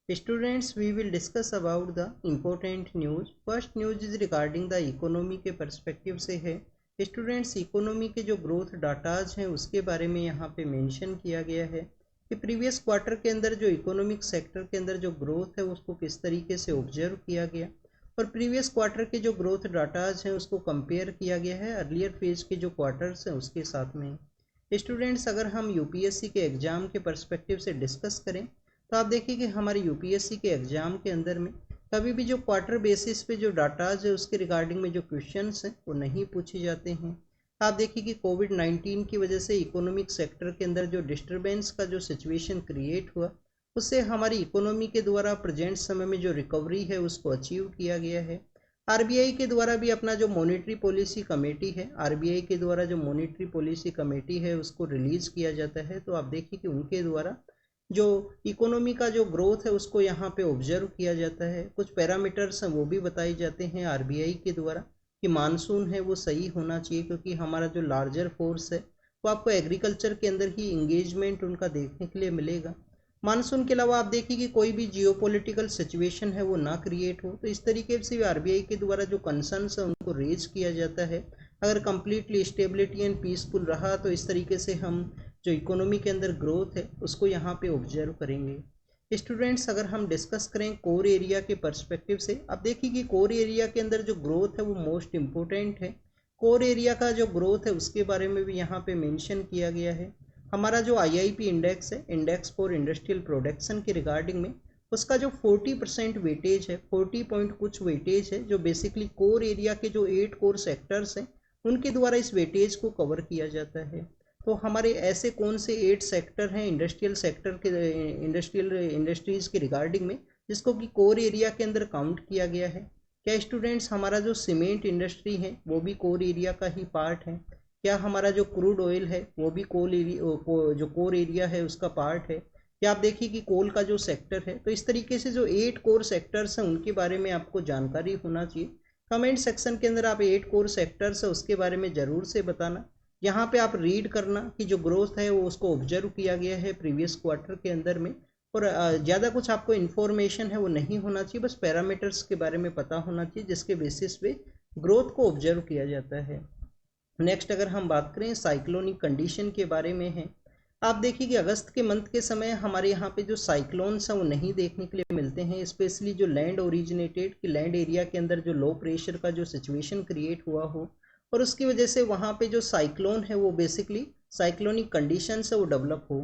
Students, we will discuss about the important news. First news is regarding the economy के perspective से है। Students, economy के जो growth datas हैं उसके बारे में यहाँ पे मेंशन किया गया है कि प्रीवियस क्वार्टर के अंदर जो इकोनॉमिक सेक्टर के अंदर जो ग्रोथ है उसको किस तरीके से ऑब्जर्व किया गया और प्रीवियस क्वार्टर के जो ग्रोथ डाटाज हैं उसको कंपेयर किया गया है अर्लियर फेज के जो क्वार्टर्स हैं उसके साथ में। स्टूडेंट्स, अगर हम यूपीएससी के एग्ज़ाम के पर्सपेक्टिव से डिस्कस करें तो आप देखिए कि हमारे यूपीएससी के एग्ज़ाम के अंदर में कभी भी जो क्वार्टर बेसिस पे जो डाटाज है उसके रिगार्डिंग में जो क्वेश्चंस हैं वो नहीं पूछे जाते हैं। आप देखिए कि कोविड-19 की वजह से इकोनॉमिक सेक्टर के अंदर जो डिस्टर्बेंस का जो सिचुएशन क्रिएट हुआ उससे हमारी इकोनॉमी के द्वारा प्रेजेंट समय में जो रिकवरी है उसको अचीव किया गया है। आरबीआई के द्वारा भी अपना जो मॉनेटरी पॉलिसी कमेटी है, आरबीआई के द्वारा जो मॉनेटरी पॉलिसी कमेटी है उसको रिलीज़ किया जाता है। तो आप देखिए कि उनके द्वारा जो इकोनॉमी का जो ग्रोथ है उसको यहाँ पे ऑब्जर्व किया जाता है। कुछ पैरामीटर्स हैं वो भी बताए जाते हैं आरबीआई के द्वारा कि मानसून है वो सही होना चाहिए, क्योंकि हमारा जो लार्जर फोर्स है वो आपको एग्रीकल्चर के अंदर ही इंगेजमेंट उनका देखने के लिए मिलेगा। मानसून के अलावा आप देखिए कि कोई भी जियोपॉलिटिकल सिचुएशन है वो ना क्रिएट हो। तो इस तरीके से आरबीआई के द्वारा जो कंसर्न्स है उनको रेज किया जाता है। अगर कंप्लीटली स्टेबिलिटी एंड पीसफुल रहा तो इस तरीके से हम जो इकोनॉमी के अंदर ग्रोथ है उसको यहाँ पे ऑब्जर्व करेंगे। स्टूडेंट्स, अगर हम डिस्कस करें कोर एरिया के पर्सपेक्टिव से, अब देखिए कि कोर एरिया के अंदर जो ग्रोथ है वो मोस्ट इम्पोर्टेंट है। कोर एरिया का जो ग्रोथ है उसके बारे में भी यहाँ पे मेंशन किया गया है। हमारा जो आईआईपी इंडेक्स है, इंडेक्स फॉर इंडस्ट्रियल प्रोडक्शन के रिगार्डिंग में, उसका जो 40% वेटेज है, 40 पॉइंट कुछ वेटेज है, जो बेसिकली कोर एरिया के जो 8 कोर सेक्टर्स हैं उनके द्वारा इस वेटेज को कवर किया जाता है। तो हमारे ऐसे कौन से 8 सेक्टर हैं इंडस्ट्रियल सेक्टर के, इंडस्ट्रियल इंडस्ट्रीज के रिगार्डिंग में, जिसको कि कोर एरिया के अंदर काउंट किया गया है? क्या स्टूडेंट्स, हमारा जो सीमेंट इंडस्ट्री है वो भी कोर एरिया का ही पार्ट है? क्या हमारा जो क्रूड ऑयल है वो भी जो कोर एरिया है उसका पार्ट है? क्या आप देखिए कि कोल का जो सेक्टर है? तो इस तरीके से जो 8 कोर सेक्टर्स हैं उनके बारे में आपको जानकारी होना चाहिए। कमेंट सेक्शन के अंदर आप 8 कोर सेक्टर्स है उसके बारे में ज़रूर से बताना। यहाँ पे आप रीड करना कि जो ग्रोथ है वो उसको ऑब्जर्व किया गया है प्रीवियस क्वार्टर के अंदर में, और ज़्यादा कुछ आपको इन्फॉर्मेशन है वो नहीं होना चाहिए, बस पैरामीटर्स के बारे में पता होना चाहिए जिसके बेसिस पे ग्रोथ को ऑब्जर्व किया जाता है। नेक्स्ट, अगर हम बात करें साइक्लोनिक कंडीशन के बारे में है, आप देखिए कि अगस्त के मंथ के समय हमारे यहाँ पे जो साइक्लोन्स हैं वो नहीं देखने के लिए मिलते हैं, स्पेशली जो लैंड ओरिजिनेटेड कि लैंड एरिया के अंदर जो लो प्रेशर का जो सिचुएशन क्रिएट हुआ हो और उसकी वजह से वहाँ पे जो साइक्लोन है वो बेसिकली साइक्लोनिक कंडीशन है वो डेवलप हो।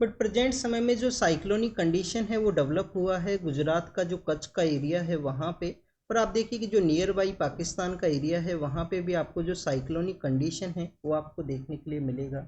बट प्रेजेंट समय में जो साइक्लोनिक कंडीशन है वो डेवलप हुआ है गुजरात का जो कच्छ का एरिया है वहाँ पे, और आप देखिए कि जो नियर बाई पाकिस्तान का एरिया है वहाँ पे भी आपको जो साइक्लोनिक कंडीशन है वो आपको देखने के लिए मिलेगा।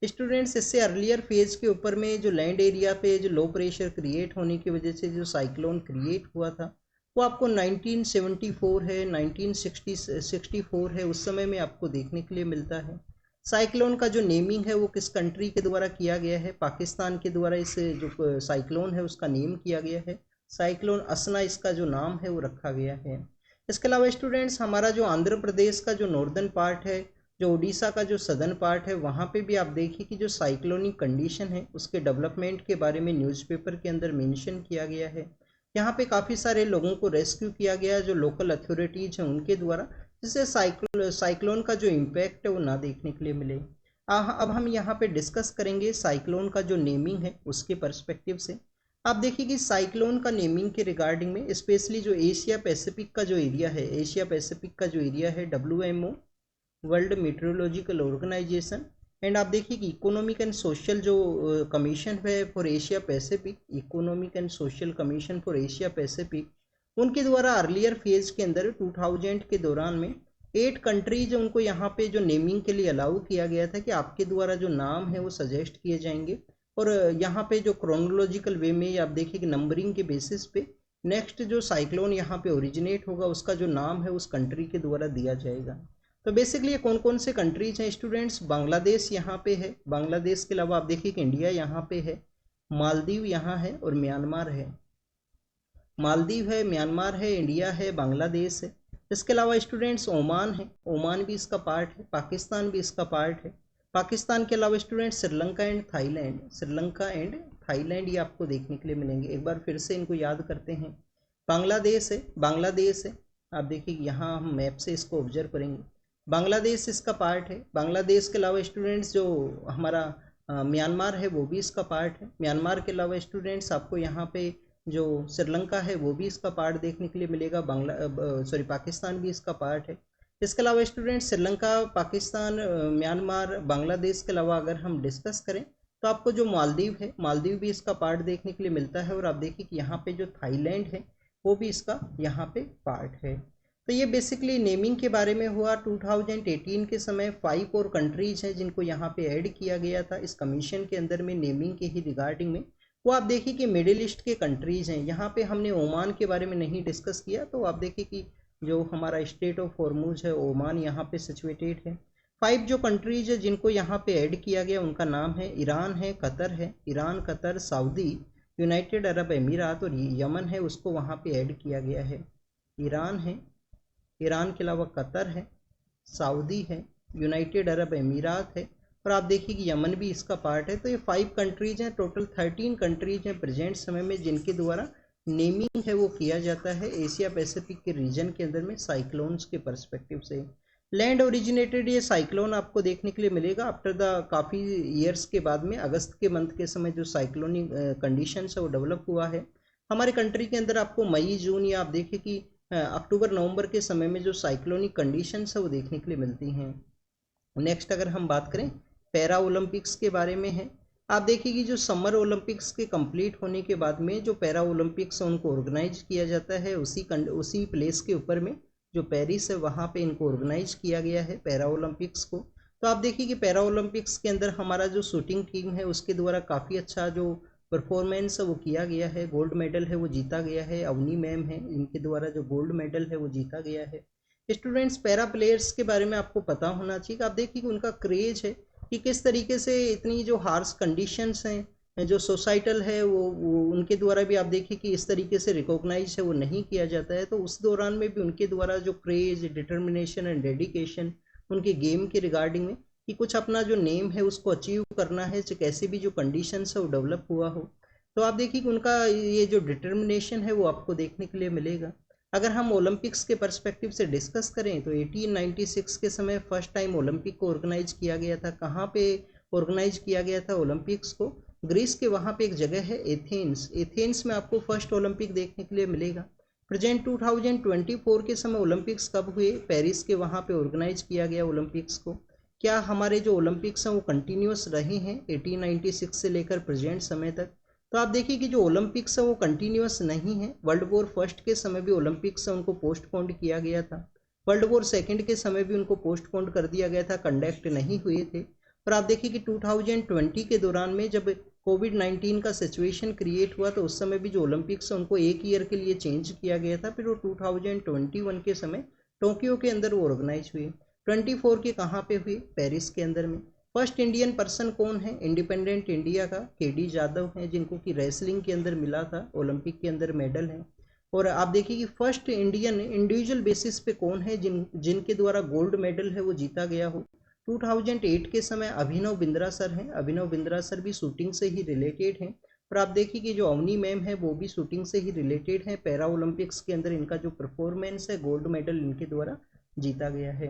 स्टूडेंट्स, इससे अर्लियर फेज के ऊपर में जो लैंड एरिया पे जो लो प्रेशर क्रिएट होने की वजह से जो साइक्लोन क्रिएट हुआ था वो आपको 1974 है, 1964 है, उस समय में आपको देखने के लिए मिलता है। साइक्लोन का जो नेमिंग है वो किस कंट्री के द्वारा किया गया है? पाकिस्तान के द्वारा इस जो साइक्लोन है उसका नेम किया गया है। साइक्लोन असना इसका जो नाम है वो रखा गया है। इसके अलावा स्टूडेंट्स, हमारा जो आंध्र प्रदेश का जो नॉर्दर्न पार्ट है, जो उड़ीसा का जो सदर्न पार्ट है, वहाँ पे भी आप देखिए कि जो साइक्लोनिक कंडीशन है उसके डेवलपमेंट के बारे में न्यूज़पेपर के अंदर मेंशन किया गया है। यहाँ पे काफ़ी सारे लोगों को रेस्क्यू किया गया जो लोकल अथॉरिटीज़ हैं उनके द्वारा, जिससे साइक्लोन का जो इम्पैक्ट है वो ना देखने के लिए मिले। अब हम यहाँ पे डिस्कस करेंगे साइक्लोन का जो नेमिंग है उसके पर्सपेक्टिव से। आप देखिए कि साइक्लोन का नेमिंग के रिगार्डिंग में स्पेशली जो एशिया पैसिफिक का जो एरिया है, एशिया पैसिफिक का जो एरिया है, WMO world meteorological organisation, and आप देखिए कि इकोनॉमिक एंड सोशल जो कमीशन है for Asia Pacific, economic and social commission for Asia Pacific, उनके द्वारा अर्लियर फेज के अंदर 2000 के दौरान में 8 कंट्रीज उनको यहाँ पे जो नेमिंग के लिए अलाउ किया गया था कि आपके द्वारा जो नाम है वो सजेस्ट किए जाएंगे, और यहाँ पे जो क्रोनोलॉजिकल वे में आप देखिए कि नंबरिंग के बेसिस पे नेक्स्ट जो साइक्लोन यहाँ पे ओरिजिनेट होगा उसका जो नाम है उस कंट्री के द्वारा दिया जाएगा। तो बेसिकली ये कौन कौन से कंट्रीज हैं स्टूडेंट्स? बांग्लादेश यहाँ पे है, बांग्लादेश के अलावा आप देखिए कि इंडिया यहाँ पे है, मालदीव यहाँ है और म्यांमार है। मालदीव है, म्यांमार है, इंडिया है, बांग्लादेश है। इसके अलावा स्टूडेंट्स ओमान है, ओमान भी इसका पार्ट है, पाकिस्तान भी इसका पार्ट है। पाकिस्तान के अलावा students Sri Lanka and Thailand, Sri Lanka and Thailand, ये आपको देखने के लिए मिलेंगे। एक बार फिर से इनको याद करते हैं। बांग्लादेश है। आप देखिए यहाँ हम मैप से इसको ऑब्जर्व करेंगे, बांग्लादेश इसका पार्ट है। बांग्लादेश के अलावा स्टूडेंट्स जो हमारा म्यांमार है वो भी इसका पार्ट है। म्यांमार के अलावा स्टूडेंट्स आपको यहाँ पे जो श्रीलंका है वो भी इसका पार्ट देखने के लिए मिलेगा। पाकिस्तान भी इसका पार्ट है। इसके अलावा स्टूडेंट्स श्रीलंका, पाकिस्तान, म्यांमार, बांग्लादेश के अलावा अगर हम डिस्कस करें तो आपको जो मालदीव है, मालदीव भी इसका पार्ट देखने के लिए मिलता है। और आप देखिए कि यहाँ पे जो थाईलैंड है वो भी इसका यहाँ पे पार्ट है। तो ये बेसिकली नेमिंग के बारे में हुआ। 2018 के समय 5 और कंट्रीज हैं जिनको यहाँ पे ऐड किया गया था इस कमीशन के अंदर में, नेमिंग के ही रिगार्डिंग में। वो आप देखिए कि मिडिल ईस्ट के कंट्रीज हैं। यहाँ पे हमने ओमान के बारे में नहीं डिस्कस किया, तो आप देखिए कि जो हमारा स्टेट ऑफ हॉर्मुज है, ओमान यहाँ पे सिचुएटेड है। 5 जो कंट्रीज है जिनको यहाँ पे ऐड किया गया उनका नाम है ईरान है, कतर है, Iran, Qatar, Saudi, United Arab अमीरात और यमन है, उसको वहाँ पे ऐड किया गया है। ईरान है, ईरान के अलावा कतर है, सऊदी है, यूनाइटेड अरब अमीरात है और आप देखिए कि यमन भी इसका पार्ट है। तो ये 5 कंट्रीज हैं। टोटल 13 कंट्रीज हैं प्रेजेंट समय में जिनके द्वारा नेमिंग है वो किया जाता है एशिया पैसिफिक के रीजन के अंदर में साइक्लोन्स के पर्सपेक्टिव से। लैंड ओरिजिनेटेड ये साइक्लोन आपको देखने के लिए मिलेगा आफ्टर द काफ़ी ईयर्स के बाद में, अगस्त के मंथ के समय जो साइक्लोनिक कंडीशंस है वो डेवलप हुआ है हमारे कंट्री के अंदर। आपको मई, जून या आप देखिए कि अक्टूबर, नवंबर के समय में जो साइक्लोनिक कंडीशंस है वो देखने के लिए मिलती हैं। नेक्स्ट अगर हम बात करें पैरा ओलंपिक्स के बारे में है। आप देखिए कि जो समर ओलंपिक्स के कंप्लीट होने के बाद में जो पैरा ओलंपिक्स है उनको ऑर्गेनाइज किया जाता है उसी प्लेस के ऊपर में जो पेरिस है वहाँ पे इनको ऑर्गेनाइज किया गया है पैरा ओलंपिक्स को। तो आप देखिए कि पैरा ओलंपिक्स के अंदर हमारा जो शूटिंग टीम है उसके द्वारा काफ़ी अच्छा जो परफॉर्मेंस है वो किया गया है, गोल्ड मेडल है वो जीता गया है। अवनी मैम है, इनके द्वारा जो गोल्ड मेडल है वो जीता गया है। स्टूडेंट्स पैरा प्लेयर्स के बारे में आपको पता होना चाहिए कि आप देखिए कि उनका क्रेज है कि किस तरीके से इतनी जो हार्श कंडीशंस हैं जो सोसाइटल है वो उनके द्वारा भी आप देखिए कि इस तरीके से रिकॉग्नाइज है वो नहीं किया जाता है। तो उस दौरान में भी उनके द्वारा जो क्रेज, डिटर्मिनेशन एंड डेडिकेशन उनके गेम के रिगार्डिंग में कि कुछ अपना जो नेम है उसको अचीव करना है चाहे कैसे भी जो कंडीशंस है वो डेवलप हुआ हो। तो आप देखिए कि उनका ये जो डिटर्मिनेशन है वो आपको देखने के लिए मिलेगा। अगर हम ओलंपिक्स के पर्सपेक्टिव से डिस्कस करें तो 1896 के समय फर्स्ट टाइम ओलंपिक को ऑर्गेनाइज किया गया था। कहाँ पे ऑर्गेनाइज किया गया था ओलंपिक्स को? ग्रीस के वहाँ पे एक जगह है एथेंस। एथेंस में आपको फर्स्ट ओलंपिक देखने के लिए मिलेगा। प्रेजेंट 2024 के समय ओलंपिक्स कब हुए? पेरिस के वहाँ पे ऑर्गेनाइज किया गया ओलंपिक्स को। क्या हमारे जो ओलंपिक्स हैं वो कंटिन्यूस रहे हैं 1896 से लेकर प्रेजेंट समय तक? तो आप देखिए कि जो ओलंपिक्स है वो कंटिन्यूस नहीं है। वर्ल्ड वॉर फर्स्ट के समय भी ओलंपिक्स है उनको पोस्टपोन्ड किया गया था। वर्ल्ड वॉर सेकंड के समय भी उनको पोस्टपोन्ड कर दिया गया था, कंडक्ट नहीं हुए थे। और आप देखिए कि 2020 के दौरान में जब कोविड-19 का सिचुएशन क्रिएट हुआ तो उस समय भी जो ओलंपिक्स है उनको एक ईयर के लिए चेंज किया गया था। फिर वो 2021 के समय टोक्यो के अंदर वो ऑर्गेनाइज हुए। 24 के कहाँ पे हुए? पेरिस के अंदर में। फर्स्ट इंडियन पर्सन कौन है इंडिपेंडेंट इंडिया का? केडी जादव हैं, जिनको कि रेसलिंग के अंदर मिला था, ओलंपिक के अंदर मेडल है। और आप देखिए कि फर्स्ट इंडियन इंडिविजुअल बेसिस पे कौन है जिनके द्वारा गोल्ड मेडल है वो जीता गया हो? 2008 के समय अभिनव बिंद्रा सर हैं। अभिनव बिंद्रा सर भी शूटिंग से ही रिलेटेड हैं। और आप देखिए कि जो अवनी मैम है वो भी शूटिंग से ही रिलेटेड है। पैरा ओलंपिक्स के अंदर इनका जो परफॉर्मेंस है गोल्ड मेडल इनके द्वारा जीता गया है।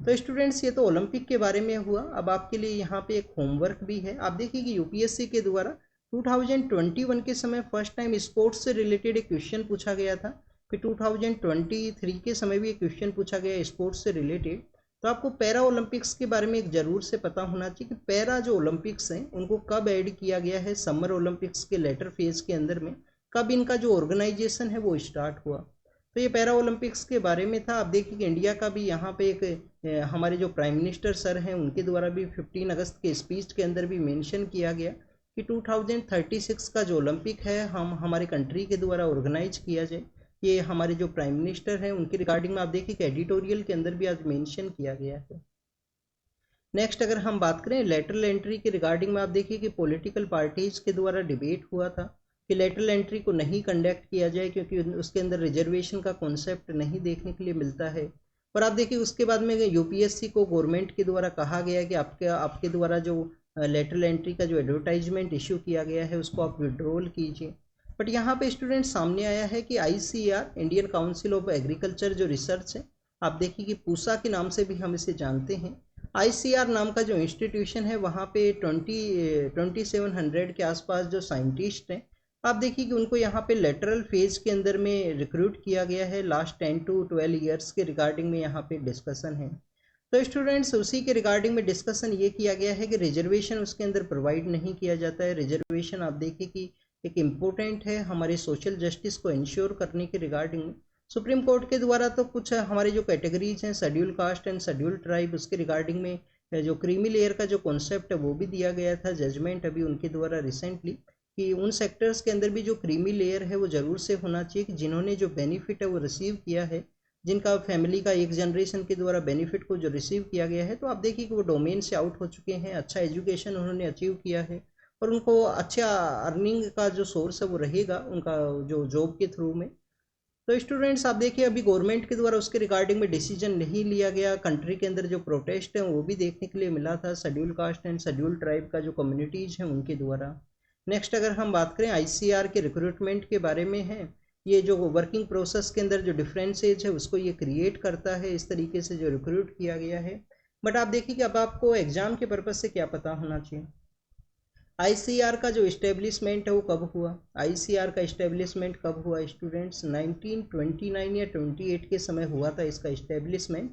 तो स्टूडेंट्स ये तो ओलंपिक के बारे में हुआ। अब आपके लिए यहाँ पे एक होमवर्क भी है। आप देखिए कि यूपीएससी के द्वारा 2021 के समय फर्स्ट टाइम स्पोर्ट्स से रिलेटेड एक क्वेश्चन पूछा गया था। फिर 2023 के समय भी एक क्वेश्चन पूछा गया स्पोर्ट्स से रिलेटेड। तो आपको पैरा ओलंपिक्स के बारे में एक ज़रूर से पता होना चाहिए कि पैरा जो ओलंपिक्स हैं उनको कब ऐड किया गया है समर ओलंपिक्स के लेटर फेज के अंदर में, कब इनका जो ऑर्गेनाइजेशन है वो स्टार्ट हुआ। तो ये पैरा ओलंपिक्स के बारे में था। आप देखिए कि इंडिया का भी यहाँ पे एक हमारे जो प्राइम मिनिस्टर सर हैं उनके द्वारा भी 15 अगस्त के स्पीच के अंदर भी मेंशन किया गया कि 2036 का जो ओलंपिक है हम हमारे कंट्री के द्वारा ऑर्गेनाइज किया जाए। ये हमारे जो प्राइम मिनिस्टर हैं उनके रिगार्डिंग में आप देखिए कि एडिटोरियल के अंदर भी आज मेंशन किया गया है। नेक्स्ट अगर हम बात करें लेटरल एंट्री के रिगार्डिंग में, आप देखिए कि पॉलिटिकल पार्टीज के द्वारा डिबेट हुआ था कि लेटरल एंट्री को नहीं कंडक्ट किया जाए क्योंकि उसके अंदर रिजर्वेशन का कॉन्सेप्ट नहीं देखने के लिए मिलता है। और आप देखिए उसके बाद में यूपीएससी को गवर्नमेंट के द्वारा कहा गया कि आपके द्वारा जो लेटरल एंट्री का जो एडवर्टाइजमेंट इशू किया गया है उसको आप विड्रॉल कीजिए। बट यहाँ पे स्टूडेंट सामने आया है कि ICAR Indian council of agriculture जो रिसर्च है, आप देखिए कि पूसा के नाम से भी हम इसे जानते हैं। ICAR नाम का जो इंस्टीट्यूशन है वहाँ पे 2700 के आसपास जो साइंटिस्ट हैं, आप देखिए कि उनको यहाँ पे लेटरल फेज के अंदर में रिक्रूट किया गया है। लास्ट 10 to 12 ईयर्स के रिगार्डिंग में यहाँ पे डिस्कशन है। तो स्टूडेंट्स उसी के रिगार्डिंग में डिस्कशन ये किया गया है कि रिजर्वेशन उसके अंदर प्रोवाइड नहीं किया जाता है। रिजर्वेशन आप देखिए कि एक इम्पोर्टेंट है हमारे सोशल जस्टिस को इंश्योर करने के रिगार्डिंग में। सुप्रीम कोर्ट के द्वारा तो कुछ हमारे जो कैटेगरीज हैं, schedule caste and schedule tribe, उसके रिगार्डिंग में जो क्रीमी लेयर का जो कॉन्सेप्ट है वो भी दिया गया था जजमेंट अभी उनके द्वारा रिसेंटली, कि उन सेक्टर्स के अंदर भी जो क्रीमी लेयर है वो ज़रूर से होना चाहिए कि जिन्होंने जो बेनिफिट है वो रिसीव किया है, जिनका फैमिली का एक जनरेशन के द्वारा बेनिफिट को जो रिसीव किया गया है, तो आप देखिए कि वो डोमेन से आउट हो चुके हैं, अच्छा एजुकेशन उन्होंने अचीव किया है और उनको अच्छा अर्निंग का जो सोर्स है वो रहेगा उनका जो जॉब के थ्रू में। तो स्टूडेंट्स आप देखिए अभी गवर्नमेंट के द्वारा उसके रिगार्डिंग में डिसीजन नहीं लिया गया। कंट्री के अंदर जो प्रोटेस्ट है वो भी देखने के लिए मिला था schedule caste and schedule tribe का जो कम्युनिटीज़ हैं उनके द्वारा। नेक्स्ट अगर हम बात करें ICAR के रिक्रूटमेंट के बारे में है, ये जो वर्किंग प्रोसेस के अंदर जो डिफरेंसेज है उसको ये क्रिएट करता है, इस तरीके से जो रिक्रूट किया गया है। बट आप देखिए कि अब आपको एग्जाम के पर्पज़ से क्या पता होना चाहिए, ICAR का जो इस्टेब्लिशमेंट है वो कब हुआ। ICAR का इस्टेब्लिशमेंट कब हुआ स्टूडेंट्स, 1929 या 28 के समय हुआ था इसका इस्टेब्लिशमेंट।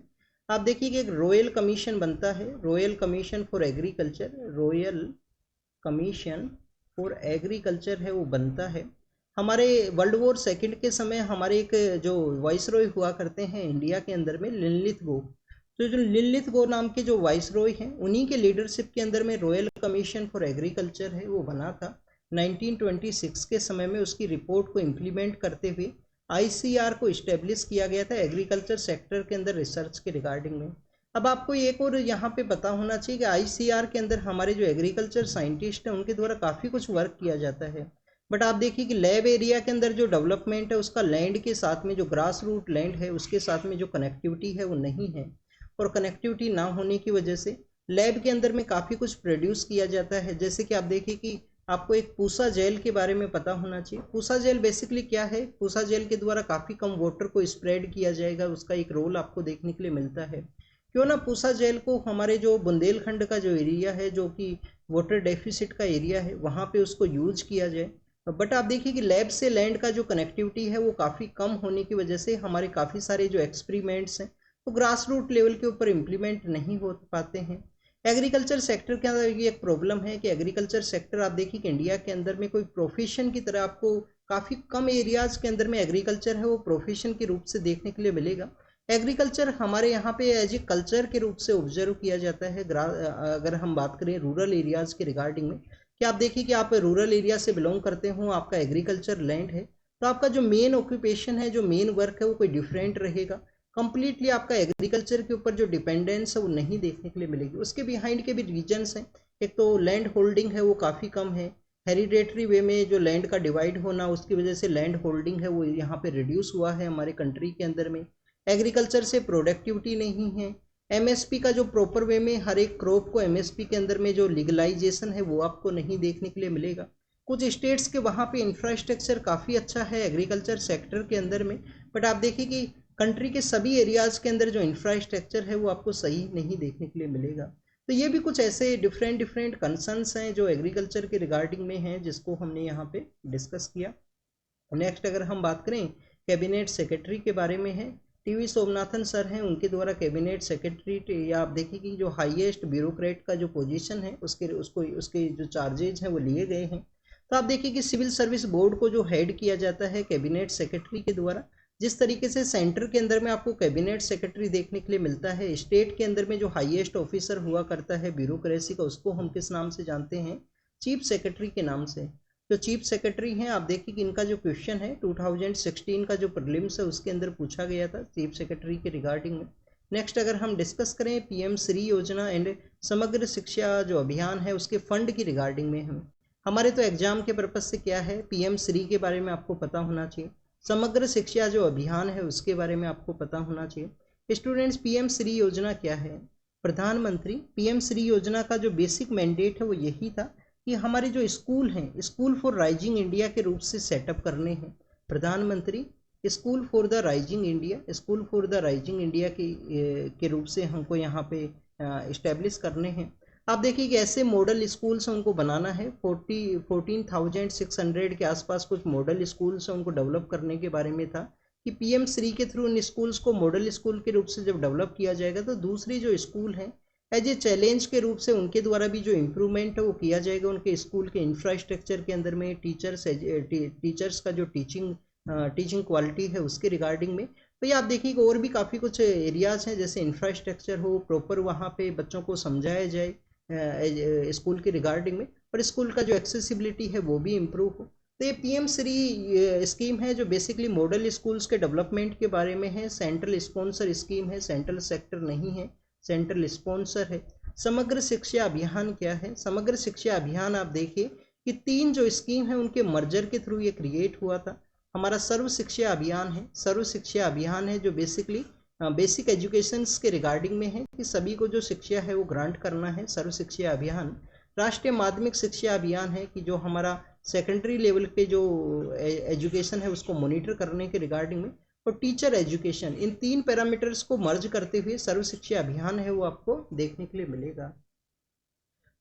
आप देखिए कि एक रॉयल कमीशन बनता है, royal commission for agriculture, royal commission for agriculture है वो बनता है। हमारे वर्ल्ड वॉर सेकंड के समय हमारे एक जो वाइसरॉय हुआ करते हैं इंडिया के अंदर में, लिनलिथगो, तो जो लिनलिथगो नाम के जो वाइसरॉय हैं उन्हीं के लीडरशिप के अंदर में रॉयल कमीशन फॉर एग्रीकल्चर है वो बना था 1926 के समय में। उसकी रिपोर्ट को इम्प्लीमेंट करते हुए ICAR को इस्टेब्लिश किया गया था एग्रीकल्चर सेक्टर के अंदर रिसर्च के रिगार्डिंग में। अब आपको एक और यहाँ पे पता होना चाहिए कि ICAR के अंदर हमारे जो एग्रीकल्चर साइंटिस्ट हैं उनके द्वारा काफ़ी कुछ वर्क किया जाता है। बट आप देखिए कि लैब एरिया के अंदर जो डेवलपमेंट है उसका लैंड के साथ में जो ग्रास रूट लैंड है उसके साथ में जो कनेक्टिविटी है वो नहीं है, और कनेक्टिविटी ना होने की वजह से लैब के अंदर में काफ़ी कुछ प्रोड्यूस किया जाता है। जैसे कि आप देखिए कि आपको एक पूसा जेल के बारे में पता होना चाहिए। पूसा जेल बेसिकली क्या है, पूसा जेल के द्वारा काफ़ी कम वाटर को स्प्रेड किया जाएगा, उसका एक रोल आपको देखने के लिए मिलता है। क्यों ना पूसा जेल को हमारे जो बुंदेलखंड का जो एरिया है जो कि वाटर डेफिसिट का एरिया है वहाँ पे उसको यूज किया जाए। बट आप देखिए कि लैब से लैंड का जो कनेक्टिविटी है वो काफ़ी कम होने की वजह से हमारे काफ़ी सारे जो एक्सपेरिमेंट्स हैं वो ग्रास रूट लेवल के ऊपर इम्प्लीमेंट नहीं हो पाते हैं। एग्रीकल्चर सेक्टर के अंदर ये एक प्रॉब्लम है कि एग्रीकल्चर सेक्टर आप देखिए कि इंडिया के अंदर में कोई प्रोफेशन की तरह आपको काफ़ी कम एरियाज़ के अंदर में एग्रीकल्चर है वो प्रोफेशन के रूप से देखने के लिए मिलेगा। एग्रीकल्चर हमारे यहाँ पे एज ए कल्चर के रूप से ऑब्जर्व किया जाता है। अगर हम बात करें रूरल एरियाज़ के रिगार्डिंग में, कि आप देखिए कि आप रूरल एरिया से बिलोंग करते हो, आपका एग्रीकल्चर लैंड है, तो आपका जो मेन ऑक्यूपेशन है, जो मेन वर्क है वो कोई डिफरेंट रहेगा। कंप्लीटली आपका एग्रीकल्चर के ऊपर जो डिपेंडेंस है वो नहीं देखने के लिए मिलेगी। उसके बिहाइंड के भी रीजंस हैं। एक तो लैंड होल्डिंग है वो काफ़ी कम है, हेरिडेटरी वे में जो लैंड का डिवाइड होना उसकी वजह से लैंड होल्डिंग है वो यहाँ पे रिड्यूस हुआ है हमारे कंट्री के अंदर में। एग्रीकल्चर से प्रोडक्टिविटी नहीं है। MSP का जो प्रॉपर वे में हर एक क्रॉप को MSP के अंदर में जो लीगलाइजेशन है वो आपको नहीं देखने के लिए मिलेगा। कुछ स्टेट्स के वहाँ पे इंफ्रास्ट्रक्चर काफ़ी अच्छा है एग्रीकल्चर सेक्टर के अंदर में, बट आप देखिए कि कंट्री के सभी एरियाज़ के अंदर जो इंफ्रास्ट्रक्चर है वो आपको सही नहीं देखने के लिए मिलेगा। तो ये भी कुछ ऐसे डिफरेंट कंसर्न्स हैं जो एग्रीकल्चर के रिगार्डिंग में हैं जिसको हमने यहाँ पे डिस्कस किया। नेक्स्ट अगर हम बात करें कैबिनेट सेक्रेटरी के बारे में है, TV सोमनाथन सर हैं, उनके द्वारा कैबिनेट सेक्रेटरी या आप देखिए कि जो हाईएस्ट ब्यूरोक्रेट का जो पोजीशन है उसके जो चार्जेज हैं वो लिए गए हैं। तो आप देखिए कि सिविल सर्विस बोर्ड को जो हेड किया जाता है कैबिनेट सेक्रेटरी के द्वारा। जिस तरीके से सेंटर के अंदर में आपको कैबिनेट सेक्रेटरी देखने के लिए मिलता है, स्टेट के अंदर में जो हाईएस्ट ऑफिसर हुआ करता है ब्यूरोक्रेसी का उसको हम किस नाम से जानते हैं, चीफ सेक्रेटरी के नाम से। जो चीफ सेक्रेटरी हैं आप देखिए कि इनका जो क्वेश्चन है 2016 का जो प्रीलिम्स है उसके अंदर पूछा गया था चीफ सेक्रेटरी के रिगार्डिंग में। नेक्स्ट अगर हम डिस्कस करें PM श्री योजना एंड समग्र शिक्षा जो अभियान है उसके फंड की रिगार्डिंग में हमारे तो एग्जाम के पर्पज से क्या है, PM श्री के बारे में आपको पता होना चाहिए, समग्र शिक्षा जो अभियान है उसके बारे में आपको पता होना चाहिए। स्टूडेंट्स PM श्री योजना क्या है, प्रधानमंत्री पीएम श्री योजना का जो बेसिक मैंडेट है वो यही था कि हमारे जो स्कूल हैं, स्कूल फॉर राइजिंग इंडिया के रूप से सेटअप करने हैं। प्रधानमंत्री school for the rising India, school for the rising India के रूप से हमको यहाँ पे इस्टेब्लिश करने हैं। आप देखिए कि ऐसे मॉडल स्कूल्स उनको बनाना है। 14,600 के आसपास कुछ मॉडल स्कूल्स उनको डेवलप करने के बारे में था कि पीएम श्री के थ्रू इन स्कूल्स को मॉडल स्कूल के रूप से जब डेवलप किया जाएगा तो दूसरी जो स्कूल हैं एज ए चैलेंज के रूप से उनके द्वारा भी जो इम्प्रूवमेंट है वो किया जाएगा उनके स्कूल के इंफ्रास्ट्रक्चर के अंदर में, टीचर्स का जो टीचिंग क्वालिटी है उसके रिगार्डिंग में। तो ये आप देखिएगा और भी काफ़ी कुछ एरियाज़ हैं, जैसे इंफ्रास्ट्रक्चर हो प्रॉपर, वहाँ पे बच्चों को समझाया जाए स्कूल के रिगार्डिंग में, और स्कूल का जो एक्सेसिबिलिटी है वो भी इम्प्रूव हो। तो ये पीएम श्री स्कीम है जो बेसिकली मॉडल स्कूल्स के डेवलपमेंट के बारे में है। सेंट्रल स्पॉन्सर स्कीम है, सेंट्रल सेक्टर नहीं है, सेंट्रल स्पॉन्सर है। समग्र शिक्षा अभियान क्या है? समग्र शिक्षा अभियान आप देखिए कि 3 जो स्कीम है उनके मर्जर के थ्रू ये क्रिएट हुआ था। हमारा सर्व शिक्षा अभियान है, सर्व शिक्षा अभियान है जो बेसिकली बेसिक एजुकेशंस के रिगार्डिंग में है कि सभी को जो शिक्षा है वो ग्रांट करना है, सर्व शिक्षा अभियान। राष्ट्रीय माध्यमिक शिक्षा अभियान है कि जो हमारा सेकेंडरी लेवल के जो एजुकेशन है उसको मॉनिटर करने के रिगार्डिंग में, और टीचर एजुकेशन, इन 3 पैरामीटर्स को मर्ज करते हुए सर्व शिक्षा अभियान है वो आपको देखने के लिए मिलेगा।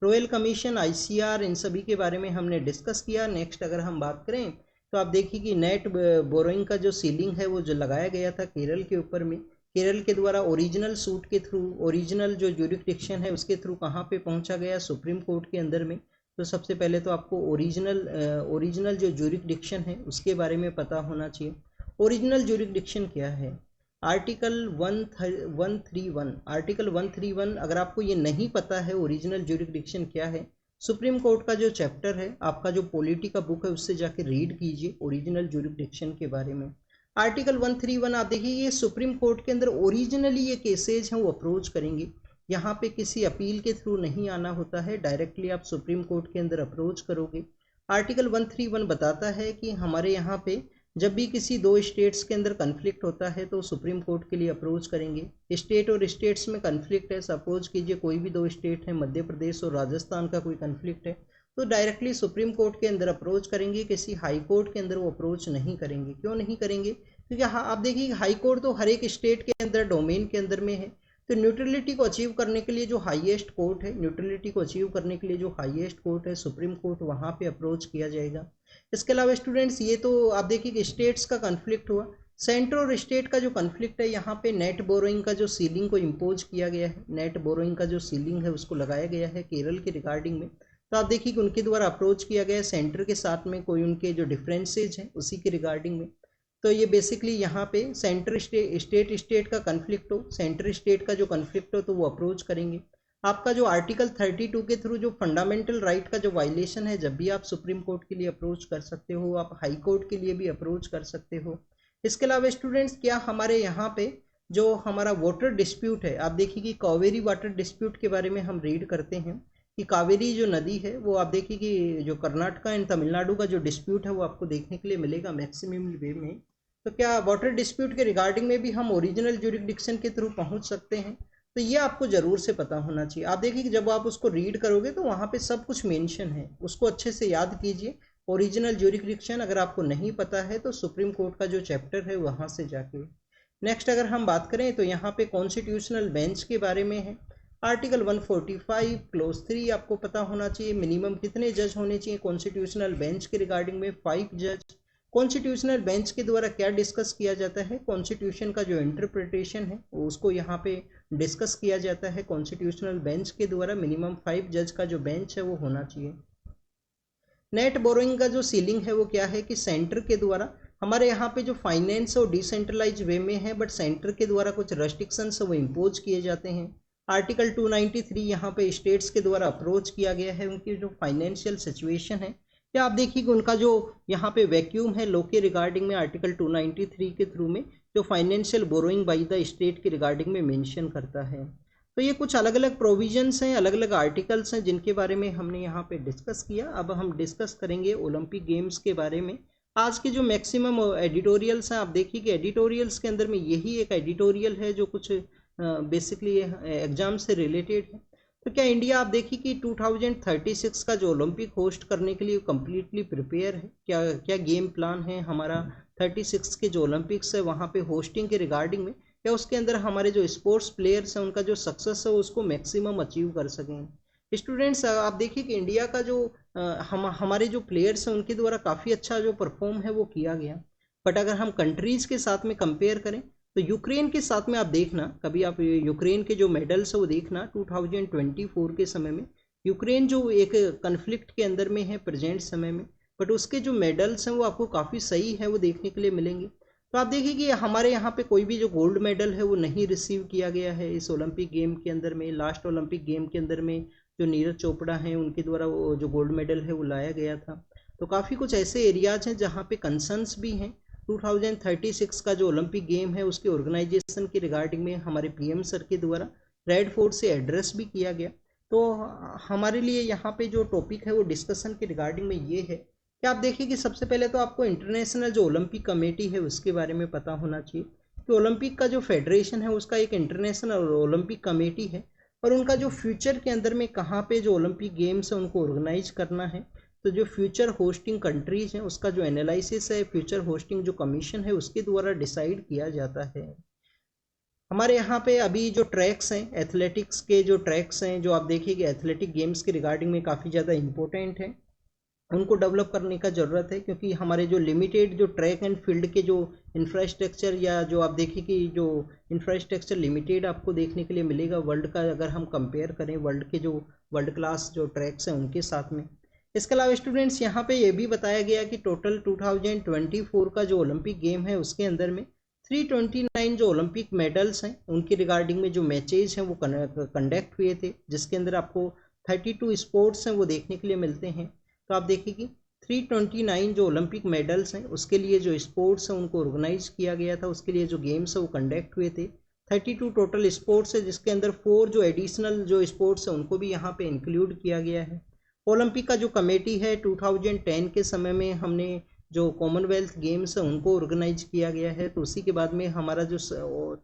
रॉयल कमीशन, आईसीआर, इन सभी के बारे में हमने डिस्कस किया। नेक्स्ट अगर हम बात करें तो आप देखिए कि नेट बोरोइंग का जो सीलिंग है वो जो लगाया गया था केरल के ऊपर में, केरल के द्वारा ओरिजिनल सूट के थ्रू, ओरिजिनल जो ज्यूरिसडिक्शन है उसके थ्रू कहाँ पे पहुँचा गया? सुप्रीम कोर्ट के अंदर में। तो सबसे पहले तो आपको ओरिजिनल जो ज्यूरिसडिक्शन है उसके बारे में पता होना चाहिए। ओरिजिनल ज्यूरिसडिक्शन क्या है? आर्टिकल 131, आर्टिकल 131 अगर आपको ये नहीं पता है ओरिजिनल ज्यूरिसडिक्शन क्या है, सुप्रीम कोर्ट का जो चैप्टर है, आपका जो पॉलिटी का बुक है उससे जाके रीड कीजिए ओरिजिनल ज्यूरिसडिक्शन के बारे में। आर्टिकल 131 आप देखिए ये सुप्रीम कोर्ट के अंदर ओरिजिनली ये केसेज हैं वो अप्रोच करेंगे। यहाँ पे किसी अपील के थ्रू नहीं आना होता है, डायरेक्टली आप सुप्रीम कोर्ट के अंदर अप्रोच करोगे। आर्टिकल 131 बताता है कि हमारे यहाँ पे जब भी किसी 2 स्टेट्स के अंदर कन्फ्लिक्ट होता है तो सुप्रीम कोर्ट के लिए अप्रोच करेंगे। स्टेट और स्टेट्स में कन्फ्लिक्ट है, सपोज कीजिए कोई भी 2 स्टेट है, मध्य प्रदेश और राजस्थान का कोई कन्फ्लिक्ट है, तो डायरेक्टली सुप्रीम कोर्ट के अंदर अप्रोच करेंगे, किसी हाई कोर्ट के अंदर वो अप्रोच नहीं करेंगे। क्यों नहीं करेंगे? क्योंकि हाँ आप देखिए हाई कोर्ट तो हर एक स्टेट के अंदर डोमेन के अंदर में है, तो न्यूट्रलिटी को अचीव करने के लिए जो हाईएस्ट कोर्ट है, न्यूट्रलिटी को अचीव करने के लिए जो हाईएस्ट कोर्ट है सुप्रीम कोर्ट, वहाँ पे अप्रोच किया जाएगा। इसके अलावा स्टूडेंट्स ये तो आप देखिए कि स्टेट्स का कन्फ्लिक्ट हुआ, सेंटर और स्टेट का जो कन्फ्लिक्ट है, यहाँ पे नेट बोरोइंग का जो सीलिंग को इम्पोज किया गया है, नेट बोरोइंग का जो सीलिंग है उसको लगाया गया है केरल के रिगार्डिंग में। तो आप देखिए कि उनके द्वारा अप्रोच किया गया है सेंटर के साथ में, कोई उनके जो डिफरेंसेज हैं उसी के रिगार्डिंग में। तो ये बेसिकली यहाँ पे सेंटर स्टेट का कन्फ्लिक्ट हो, सेंटर स्टेट का जो कन्फ्लिक्ट हो तो वो अप्रोच करेंगे। आपका जो आर्टिकल 32 के थ्रू जो फंडामेंटल राइट का जो वायलेशन है, जब भी आप सुप्रीम कोर्ट के लिए अप्रोच कर सकते हो, आप हाई कोर्ट के लिए भी अप्रोच कर सकते हो। इसके अलावा स्टूडेंट्स क्या हमारे यहाँ पे जो हमारा वाटर डिस्प्यूट है, आप देखिए कि कावेरी वाटर डिस्प्यूट के बारे में हम रीड करते हैं कि कावेरी जो नदी है वो आप देखिए कि जो कर्नाटका एंड तमिलनाडु का जो डिस्प्यूट है वो आपको देखने के लिए मिलेगा मैक्सिमम वे में। तो क्या वाटर डिस्प्यूट के रिगार्डिंग में भी हम ओरिजिनल ज्यूरिसडिक्शन के थ्रू पहुंच सकते हैं? तो ये आपको ज़रूर से पता होना चाहिए। आप देखिए कि जब आप उसको रीड करोगे तो वहाँ पे सब कुछ मेंशन है, उसको अच्छे से याद कीजिए। ओरिजिनल ज्यूरिसडिक्शन अगर आपको नहीं पता है तो सुप्रीम कोर्ट का जो चैप्टर है वहाँ से जाके। नेक्स्ट अगर हम बात करें तो यहाँ पे कॉन्स्टिट्यूशनल बेंच के बारे में है। आर्टिकल 145 क्लोज 3 आपको पता होना चाहिए। मिनिमम कितने जज होने चाहिए कॉन्स्टिट्यूशनल बेंच के रिगार्डिंग में? 5 जज। कॉन्स्टिट्यूशनल बेंच के द्वारा क्या डिस्कस किया जाता है? कॉन्स्टिट्यूशन का जो इंटरप्रिटेशन है उसको यहाँ पे डिस्कस किया जाता है कॉन्स्टिट्यूशनल बेंच के द्वारा। मिनिमम 5 जज का जो बेंच है वो होना चाहिए। नेट बोरोइंग का जो सीलिंग है वो क्या है कि सेंटर के द्वारा हमारे यहाँ पे जो फाइनेंस और डिसेंट्रलाइज वे में है, बट सेंटर के द्वारा कुछ रेस्ट्रिक्शंस वो इम्पोज किए जाते हैं। आर्टिकल 293 यहाँ पे स्टेट्स के द्वारा अप्रोच किया गया है उनकी जो फाइनेंशियल सिचुएशन है, या आप देखिए कि उनका जो यहाँ पे वैक्यूम है लो के रिगार्डिंग में आर्टिकल 293 के थ्रू में जो financial borrowing by the state के रिगार्डिंग में मेंशन करता है। तो ये कुछ अलग अलग प्रोविजंस हैं, अलग अलग आर्टिकल्स हैं जिनके बारे में हमने यहाँ पे डिस्कस किया। अब हम डिस्कस करेंगे ओलंपिक गेम्स के बारे में। आज के जो मैक्सिमम एडिटोरियल्स हैं, आप देखिए कि एडिटोरियल्स के अंदर में यही एक एडिटोरियल है जो कुछ बेसिकली एग्जाम से रिलेटेड है। तो क्या इंडिया आप देखिए कि 2036 का जो ओलंपिक होस्ट करने के लिए कम्प्लीटली प्रिपेयर है? क्या क्या गेम प्लान है हमारा 36 के जो ओलंपिक्स है वहाँ पे होस्टिंग के रिगार्डिंग में? या उसके अंदर हमारे जो स्पोर्ट्स प्लेयर्स हैं उनका जो सक्सेस है उसको मैक्सिमम अचीव कर सकें? स्टूडेंट्स आप देखिए कि इंडिया का जो हमारे जो प्लेयर्स हैं उनके द्वारा काफ़ी अच्छा जो परफॉर्म है वो किया गया। बट अगर हम कंट्रीज़ के साथ में कंपेयर करें तो यूक्रेन के साथ में आप देखना, कभी आप यूक्रेन के जो मेडल्स है वो देखना 2024 के समय में यूक्रेन जो एक कन्फ्लिक्ट के अंदर में है प्रेजेंट समय में, बट उसके जो मेडल्स हैं वो आपको काफ़ी सही है वो देखने के लिए मिलेंगे। तो आप देखिए कि हमारे यहाँ पे कोई भी जो गोल्ड मेडल है वो नहीं रिसीव किया गया है इस ओलंपिक गेम के अंदर में। लास्ट ओलंपिक गेम के अंदर में जो नीरज चोपड़ा हैं उनके द्वारा वो जो गोल्ड मेडल है वो लाया गया था। तो काफ़ी कुछ ऐसे एरियाज हैं जहाँ पे कंसर्न्स भी हैं। 2036 का जो ओलंपिक गेम है उसके ऑर्गेनाइजेशन के रिगार्डिंग में हमारे पीएम सर के द्वारा रेड फोर्ट से एड्रेस भी किया गया। तो हमारे लिए यहाँ पे जो टॉपिक है वो डिस्कशन के रिगार्डिंग में ये है कि आप देखिए कि सबसे पहले तो आपको इंटरनेशनल जो ओलंपिक कमेटी है उसके बारे में पता होना चाहिए कि ओलंपिक का जो फेडरेशन है उसका एक इंटरनेशनल ओलंपिक कमेटी है और उनका जो फ्यूचर के अंदर में कहाँ पे जो ओलंपिक गेम्स है उनको ऑर्गेनाइज करना है। तो जो फ्यूचर होस्टिंग कंट्रीज हैं उसका जो एनालिसिस है फ्यूचर होस्टिंग जो कमीशन है उसके द्वारा डिसाइड किया जाता है। हमारे यहाँ पे अभी जो ट्रैक्स हैं एथलेटिक्स के जो ट्रैक्स हैं जो आप देखिए एथलेटिक गेम्स के रिगार्डिंग में काफ़ी ज़्यादा इंपॉर्टेंट है, उनको डेवलप करने का ज़रूरत है क्योंकि हमारे जो लिमिटेड जो ट्रैक एंड फील्ड के जो इंफ्रास्ट्रक्चर या जो आप देखिए कि जो इंफ्रास्ट्रक्चर लिमिटेड आपको देखने के लिए मिलेगा वर्ल्ड का, अगर हम कंपेयर करें वर्ल्ड के जो वर्ल्ड क्लास जो ट्रैक्स हैं उनके साथ में। इसके अलावा स्टूडेंट्स यहाँ पे ये भी बताया गया कि टोटल 2024 का जो ओलंपिक गेम है उसके अंदर में 329 जो ओलंपिक मेडल्स हैं उनकी रिगार्डिंग में जो मैचेज हैं वो कंडक्ट हुए थे, जिसके अंदर आपको 32 स्पोर्ट्स हैं वो देखने के लिए मिलते हैं। तो आप देखिए कि 329 जो ओलंपिक मेडल्स हैं उसके लिए जो स्पोर्ट्स हैं उनको ऑर्गेनाइज किया गया था, उसके लिए जो गेम्स हैं वो कंडक्ट हुए थे। 32 टोटल स्पोर्ट्स है जिसके अंदर 4 जो एडिशनल जो स्पोर्ट्स हैं उनको भी यहाँ पे इंक्लूड किया गया है। ओलंपिक का जो कमेटी है 2010 के समय में हमने जो कॉमनवेल्थ गेम्स हैं उनको ऑर्गेनाइज किया गया है, तो उसी के बाद में हमारा जो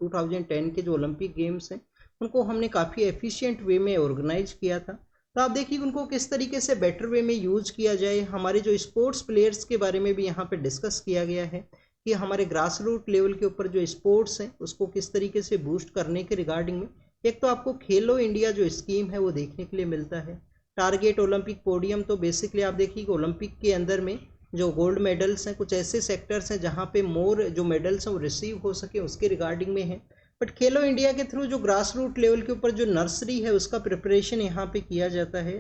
2010 के जो ओलंपिक गेम्स हैं उनको हमने काफ़ी एफिशिएंट वे में ऑर्गेनाइज किया था। तो आप देखिए उनको किस तरीके से बेटर वे में यूज किया जाए। हमारे जो स्पोर्ट्स प्लेयर्स के बारे में भी यहाँ पे डिस्कस किया गया है कि हमारे ग्रास रूट लेवल के ऊपर जो स्पोर्ट्स हैं उसको किस तरीके से बूस्ट करने के रिगार्डिंग में एक तो आपको खेलो इंडिया जो स्कीम है वो देखने के लिए मिलता है। टारगेट ओलंपिक पोडियम, तो बेसिकली आप देखिए कि ओलंपिक के अंदर में जो गोल्ड मेडल्स हैं कुछ ऐसे सेक्टर्स हैं जहाँ पे मोर जो मेडल्स हैं वो रिसीव हो सके उसके रिगार्डिंग में है। बट खेलो इंडिया के थ्रू जो ग्रास रूट लेवल के ऊपर जो नर्सरी है उसका प्रिपरेशन यहाँ पे किया जाता है।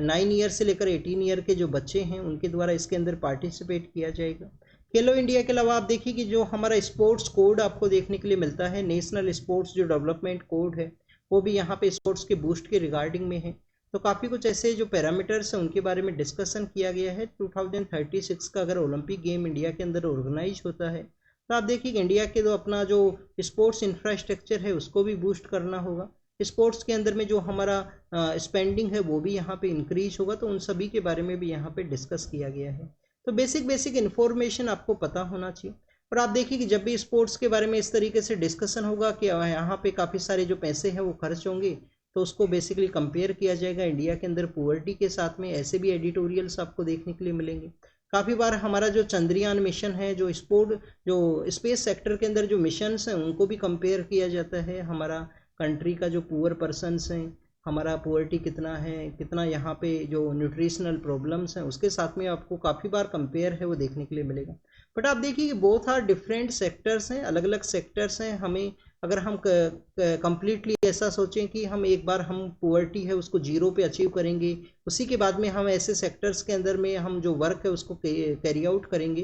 9 ईयर से लेकर 18 ईयर के जो बच्चे हैं उनके द्वारा इसके अंदर पार्टिसिपेट किया जाएगा। खेलो इंडिया के अलावा आप देखिए कि जो हमारा स्पोर्ट्स कोड आपको देखने के लिए मिलता है, नेशनल स्पोर्ट्स जो डेवलपमेंट कोड है वो भी यहाँ पे स्पोर्ट्स के बूस्ट के रिगार्डिंग में है। तो काफ़ी कुछ ऐसे जो पैरामीटर्स हैं उनके बारे में डिस्कशन किया गया है। 2036 का अगर ओलंपिक गेम इंडिया के अंदर ऑर्गेनाइज होता है तो आप देखिए इंडिया के तो अपना जो स्पोर्ट्स इंफ्रास्ट्रक्चर है उसको भी बूस्ट करना होगा। स्पोर्ट्स के अंदर में जो हमारा स्पेंडिंग है वो भी यहाँ पे इंक्रीज होगा, तो उन सभी के बारे में भी यहाँ पे डिस्कस किया गया है। तो बेसिक इन्फॉर्मेशन आपको पता होना चाहिए। और आप देखिए कि जब भी स्पोर्ट्स के बारे में इस तरीके से डिस्कशन होगा कि यहाँ पे काफ़ी सारे जो पैसे हैं वो खर्च होंगे, तो उसको बेसिकली कंपेयर किया जाएगा इंडिया के अंदर पुअर्टी के साथ में। ऐसे भी एडिटोरियल्स आपको देखने के लिए मिलेंगे। काफ़ी बार हमारा जो चंद्रयान मिशन है जो स्पेस सेक्टर के अंदर जो मिशंस हैं उनको भी कंपेयर किया जाता है। हमारा कंट्री का जो पुअर पर्सनस हैं, हमारा पुअर्टी कितना है, कितना यहाँ पे जो न्यूट्रिशनल प्रॉब्लम्स हैं उसके साथ में आपको काफ़ी बार कंपेयर है वो देखने के लिए मिलेगा। बट आप देखिए कि बोथ आर डिफरेंट सेक्टर्स हैं, अलग अलग सेक्टर्स हैं। हमें अगर हम कम्प्लीटली ऐसा सोचें कि हम एक बार हम पुअर्टी है उसको जीरो पे अचीव करेंगे, उसी के बाद में हम ऐसे सेक्टर्स के अंदर में हम जो वर्क है उसको कैरी आउट करेंगे,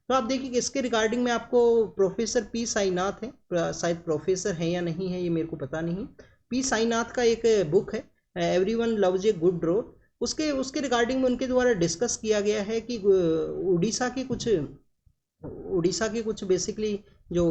तो आप देखिए कि इसके रिगार्डिंग में आपको प्रोफेसर पी साईनाथ है, शायद प्रोफेसर हैं या नहीं है ये मेरे को पता नहीं, पी साईनाथ का एक बुक है everyone loves a good road, उसके रिगार्डिंग में उनके द्वारा डिस्कस किया गया है कि उड़ीसा के कुछ बेसिकली जो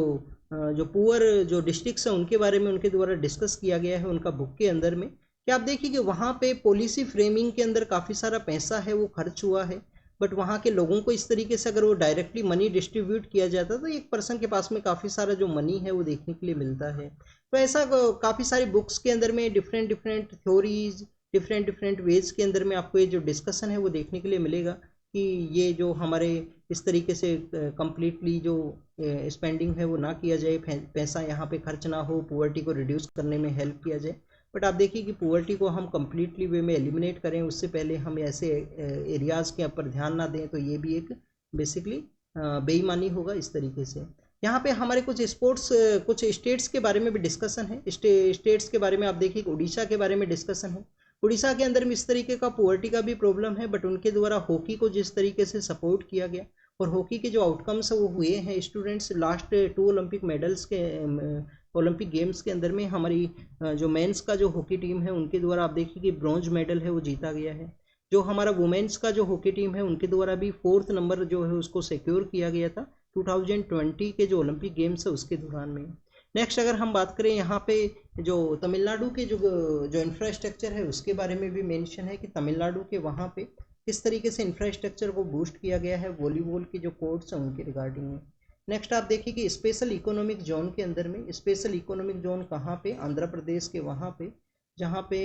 पुअर जो डिस्ट्रिक्ट्स हैं उनके बारे में उनके द्वारा डिस्कस किया गया है उनका बुक के अंदर में। कि आप देखिए कि वहाँ पे पॉलिसी फ्रेमिंग के अंदर काफ़ी सारा पैसा है वो खर्च हुआ है। बट वहाँ के लोगों को इस तरीके से अगर वो डायरेक्टली मनी डिस्ट्रीब्यूट किया जाता तो एक पर्सन के पास में काफ़ी सारा जो मनी है वो देखने के लिए मिलता है। तो ऐसा काफ़ी सारी बुक्स के अंदर में different different theories, different different ways के अंदर में आपको ये जो डिस्कशन है वो देखने के लिए मिलेगा कि ये जो हमारे इस तरीके से कम्प्लीटली जो स्पेंडिंग है वो ना किया जाए, पैसा यहाँ पे खर्च ना हो, पुअर्टी को रिड्यूस करने में हेल्प किया जाए। बट आप देखिए कि पुअर्टी को हम कम्प्लीटली वे में एलिमिनेट करें उससे पहले हम ऐसे एरियाज़ के ऊपर ध्यान ना दें तो ये भी एक बेसिकली बेईमानी होगा इस तरीके से। यहाँ पे हमारे कुछ स्पोर्ट्स, कुछ स्टेट्स के बारे में भी डिस्कशन है। स्टेट्स के बारे में आप देखिए कि उड़ीसा के बारे में डिस्कशन है। उड़ीसा के अंदर में इस तरीके का पुअर्टी का भी प्रॉब्लम है, बट उनके द्वारा हॉकी को जिस तरीके से सपोर्ट किया गया और हॉकी के जो आउटकम्स वो हुए हैं, स्टूडेंट्स लास्ट 2 ओलंपिक मेडल्स के ओलंपिक गेम्स के अंदर में हमारी जो मेंस का जो हॉकी टीम है उनके द्वारा आप देखिए कि ब्रॉन्ज मेडल है वो जीता गया है। जो हमारा वुमेन्स का जो हॉकी टीम है उनके द्वारा भी 4th नंबर जो है उसको सिक्योर किया गया था 2020 के जो ओलंपिक गेम्स है उसके दौरान में। नेक्स्ट अगर हम बात करें यहाँ पे जो तमिलनाडु के जो इंफ्रास्ट्रक्चर है उसके बारे में भी मेंशन है कि तमिलनाडु के वहाँ पे किस तरीके से इंफ्रास्ट्रक्चर को बूस्ट किया गया है, वॉलीबॉल के जो कोर्ट्स हैं उनके रिगार्डिंग में। नेक्स्ट आप देखिए कि स्पेशल इकोनॉमिक जोन के अंदर में, स्पेशल इकोनॉमिक जोन कहाँ पे, आंध्र प्रदेश के वहाँ पे जहाँ पे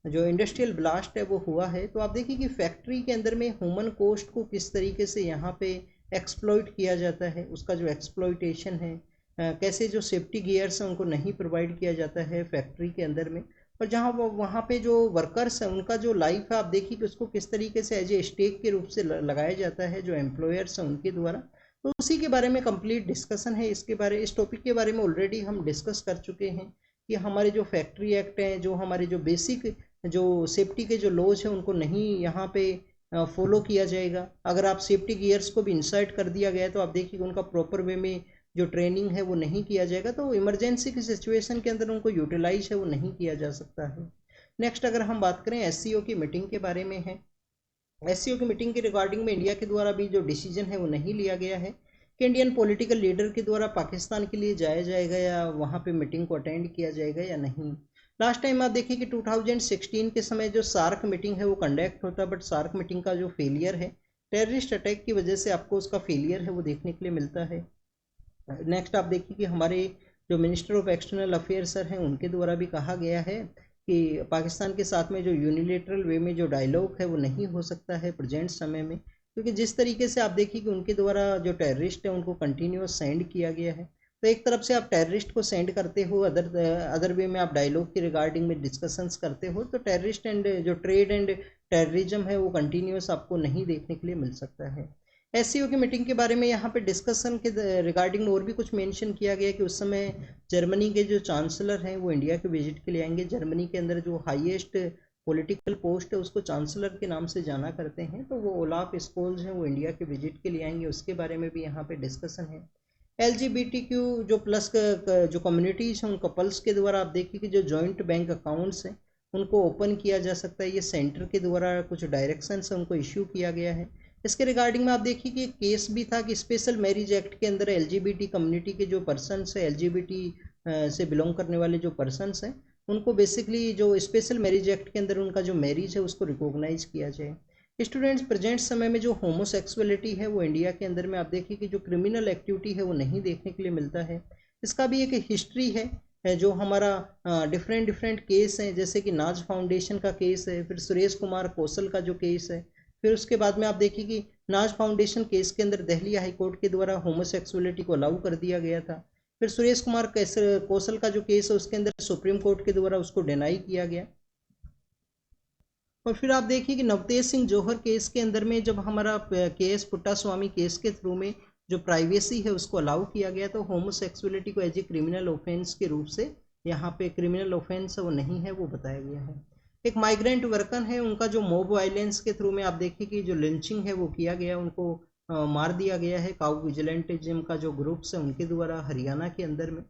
जो इंडस्ट्रियल ब्लास्ट है वो हुआ है। तो आप देखिए कि फैक्ट्री के अंदर में ह्यूमन कोस्ट को किस तरीके से यहाँ पे एक्सप्लॉइट किया जाता है, उसका जो एक्सप्लॉइटेशन है, कैसे जो सेफ्टी गियर्स हैं उनको नहीं प्रोवाइड किया जाता है फैक्ट्री के अंदर में। और जहाँ वहाँ पे जो वर्कर्स हैं उनका जो लाइफ है आप देखिए कि उसको किस तरीके से एज ए स्टेक के रूप से लगाया जाता है जो एम्प्लॉयर्स हैं उनके द्वारा। तो उसी के बारे में कंप्लीट डिस्कशन है। इस टॉपिक के बारे में ऑलरेडी हम डिस्कस कर चुके हैं कि हमारे जो फैक्ट्री एक्ट हैं, जो हमारे जो बेसिक जो सेफ्टी के जो लॉज हैं उनको नहीं यहाँ पे फॉलो किया जाएगा। अगर आप सेफ्टी गियर्स को भी इंसर्ट कर दिया गया है तो आप देखिए उनका प्रॉपर वे में जो ट्रेनिंग है वो नहीं किया जाएगा, तो इमरजेंसी की सिचुएशन के अंदर उनको यूटिलाइज है वो नहीं किया जा सकता है। नेक्स्ट अगर हम बात करें एससीओ की मीटिंग के बारे में है। एससीओ की मीटिंग के रिगार्डिंग में इंडिया के द्वारा भी जो डिसीजन है वो नहीं लिया गया है कि इंडियन पॉलिटिकल लीडर के द्वारा पाकिस्तान के लिए जाया जाएगा या वहाँ पे मीटिंग को अटेंड किया जाएगा या नहीं। लास्ट टाइम आप देखिए कि 2016 के समय जो सार्क मीटिंग है वो कंडक्ट होता है, बट सार्क मीटिंग का जो फेलियर है टेररिस्ट अटैक की वजह से आपको उसका फेलियर है वो देखने के लिए मिलता है। नेक्स्ट आप देखिए कि हमारे जो minister of external affairs sir हैं उनके द्वारा भी कहा गया है कि पाकिस्तान के साथ में जो यूनिलेटरल वे में जो डायलॉग है वो नहीं हो सकता है प्रेजेंट समय में, क्योंकि जिस तरीके से आप देखिए कि उनके द्वारा जो टेररिस्ट है उनको कंटिन्यूस सेंड किया गया है। तो एक तरफ से आप टेररिस्ट को सेंड करते हो, अदर वे में आप डायलॉग के रिगार्डिंग में डिस्कशंस करते हो, तो टेररिस्ट एंड जो ट्रेड एंड टेररिज्म है वो कंटिन्यूस आपको नहीं देखने के लिए मिल सकता है। एससीओ की मीटिंग के बारे में यहाँ पे डिस्कशन के रिगार्डिंग में और भी कुछ मेंशन किया गया कि उस समय जर्मनी के जो चांसलर हैं वो इंडिया के विजिट के लिए आएंगे। जर्मनी के अंदर जो हाईएस्ट पॉलिटिकल पोस्ट है उसको चांसलर के नाम से जाना करते हैं, तो वो ओलाफ स्कोल्स हैं वो इंडिया के विजिट के लिए आएंगे, उसके बारे में भी यहाँ पे डिस्कशन है। LGBTQ जो प्लस जो कम्युनिटीज़ हैं उन कपल्स के द्वारा आप देखिए कि जो जॉइंट बैंक अकाउंट्स हैं उनको ओपन किया जा सकता है, ये सेंटर के द्वारा कुछ डायरेक्शंस है उनको इश्यू किया गया है। इसके रिगार्डिंग में आप देखिए कि एक केस भी था कि स्पेशल मैरिज एक्ट के अंदर LGBT कम्युनिटी के जो पर्सनस है, LGBT से बिलोंग करने वाले जो पर्सनस हैं उनको बेसिकली जो स्पेशल मैरिज एक्ट के अंदर उनका जो मैरिज है उसको रिकॉग्नाइज किया जाए। स्टूडेंट्स प्रेजेंट समय में जो होमोसेक्सुअलिटी है वो इंडिया के अंदर में आप देखिए कि जो क्रिमिनल एक्टिविटी है वो नहीं देखने के लिए मिलता है। इसका भी एक हिस्ट्री है जो हमारा डिफरेंट डिफरेंट केस हैं, जैसे कि नाज फाउंडेशन का केस है, फिर सुरेश कुमार कौशल का जो केस है, फिर उसके बाद में आप देखिए कि नाज फाउंडेशन केस के अंदर दिल्ली हाई कोर्ट के द्वारा होमोसेक्सुअलिटी को अलाउ कर दिया गया था। फिर सुरेश कुमार कौशल का जो केस है उसके अंदर सुप्रीम कोर्ट के द्वारा उसको डिनाई किया गया। और फिर आप देखिए कि नवतेज सिंह जौहर केस के अंदर में जब हमारा KS पुट्टास्वामी केस के थ्रू में जो प्राइवेसी है उसको अलाउ किया गया, तो होमोसेक्सुअलिटी को एज ए क्रिमिनल ऑफेंस के रूप से यहाँ पे क्रिमिनल ऑफेंस है वो नहीं है वो बताया गया है। एक माइग्रेंट वर्कर है, उनका जो मॉब वायलेंस के थ्रू में आप देखिए कि जो लिंचिंग है वो किया गया, उनको मार दिया गया है काउ विजिलेंटिज्म का जो ग्रुप्स है उनके द्वारा हरियाणा के अंदर में।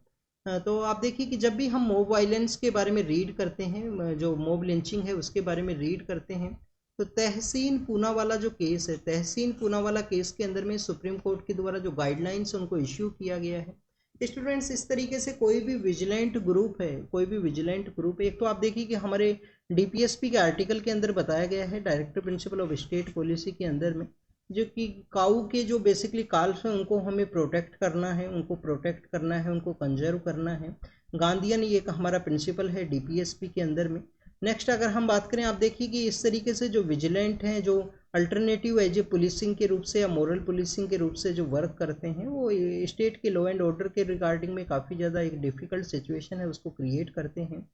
तो आप देखिए कि जब भी हम मॉब वायलेंस के बारे में रीड करते हैं, जो मॉब लिंचिंग है उसके बारे में रीड करते हैं, तो तहसीन पूनावाला जो केस है, तहसीन पूनावाला केस के अंदर में सुप्रीम कोर्ट के द्वारा जो गाइडलाइंस उनको इश्यू किया गया है स्टूडेंट्स इस तरीके से कोई भी विजिलेंट ग्रुप है, कोई भी विजिलेंट ग्रुप, एक तो आप देखिए कि हमारे डीपीएसपी के आर्टिकल के अंदर बताया गया है, director principle of state policy के अंदर में, जो कि काऊ के जो बेसिकली काल्फ हैं उनको हमें प्रोटेक्ट करना है, उनको प्रोटेक्ट करना है, उनको कंजर्व करना है। गांधीयन ये एक हमारा प्रिंसिपल है डीपीएसपी के अंदर में। नेक्स्ट अगर हम बात करें, आप देखिए कि इस तरीके से जो विजिलेंट हैं, जो अल्टरनेटिव एज ए पुलिसिंग के रूप से या मोरल पुलिसिंग के रूप से जो वर्क करते हैं, वो स्टेट के लॉ एंड ऑर्डर के रिगार्डिंग में काफ़ी ज़्यादा एक डिफ़िकल्ट सिचुएशन है उसको क्रिएट करते हैं।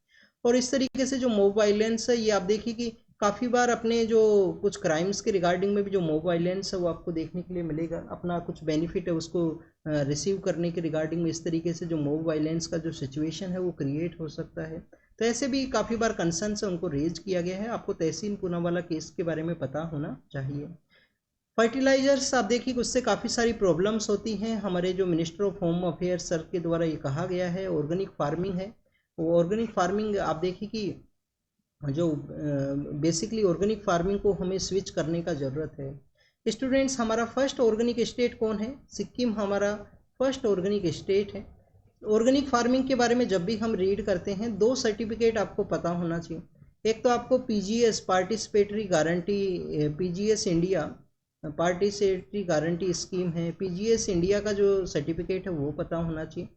और इस तरीके से जो मॉब वायलेंस है, ये आप देखिए कि काफ़ी बार अपने जो कुछ क्राइम्स के रिगार्डिंग में भी जो मॉब वायलेंस है वो आपको देखने के लिए मिलेगा, अपना कुछ बेनिफिट है उसको रिसीव करने के रिगार्डिंग में इस तरीके से जो मॉब वायलेंस का जो सिचुएशन है वो क्रिएट हो सकता है। तो ऐसे भी काफ़ी बार कंसर्न से उनको रेज किया गया है। आपको तहसीन पूनावाला केस के बारे में पता होना चाहिए। फर्टिलाइजर्स आप देखिए कि उससे काफ़ी सारी प्रॉब्लम्स होती हैं। हमारे जो minister of home affairs sir के द्वारा ये कहा गया है, ऑर्गेनिक फार्मिंग है, वो ऑर्गेनिक फार्मिंग आप देखिए कि जो बेसिकली ऑर्गेनिक फार्मिंग को हमें स्विच करने का ज़रूरत है। स्टूडेंट्स हमारा फर्स्ट ऑर्गेनिक स्टेट कौन है? सिक्किम हमारा फर्स्ट ऑर्गेनिक स्टेट है। ऑर्गेनिक फार्मिंग के बारे में जब भी हम रीड करते हैं, दो सर्टिफिकेट आपको पता होना चाहिए। एक तो आपको PGS participatory guarantee, PGS India participatory guarantee scheme है, पीजीएस इंडिया का जो सर्टिफिकेट है वो पता होना चाहिए।